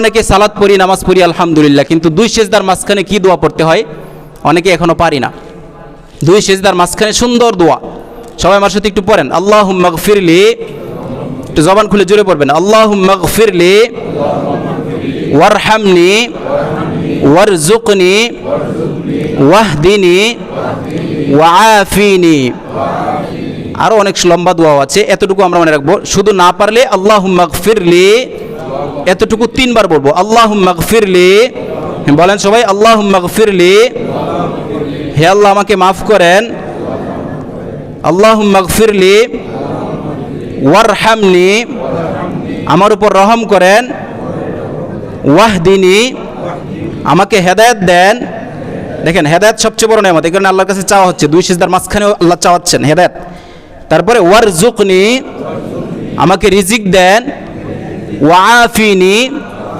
অনেকে সালাত পড়ি, নামাজ পড়ি আলহামদুলিল্লাহ, কিন্তু দুই সেজদার মাঝখানে কি দোয়া পড়তে হয় অনেকে এখনো পারি না। দুই সেজদার মাঝখানে সুন্দর দোয়া, সবাই আমার সাথে একটু পড়েন, আল্লাহুম্মা গফিরলি, একটু জবান খুলে জোরে পড়বেন, আল্লাহুম্মা গফিরলি ওয়ারহামনি ওয়ারজুকনি ওয়াহদিনি ওয়াআফিনি। আরও অনেক লম্বা দোয়া আছে, এতটুকু আমরা মনে রাখবো। শুধু না পারলে আল্লাহুম্মা গফিরলি এতটুকু 3 বার বলবো, আল্লাহুম্মা গফিরলি, বলেন সবাই, আল্লাহুম্মা গফিরলি, হে আল্লাহ আমাকে মাফ করেন, আল্লাহুম্মা গফিরলি ওয়ারহামনি, আমার উপর রহম করেন, ওয়াহদিনি, আমাকে হেদায়েত দেন। দেখেন হেদায়েত সবচেয়ে বড় নেয়ামত, এই কারণে আল্লাহর কাছে চাওয়া হচ্ছে, দুই সিজদার মাঝখানে আল্লাহ চাওয়াচ্ছেন হেদায়েত। তারপরে ওয়ারজুকনি, আমাকে রিজিক দেন, ওয়াআফিনি,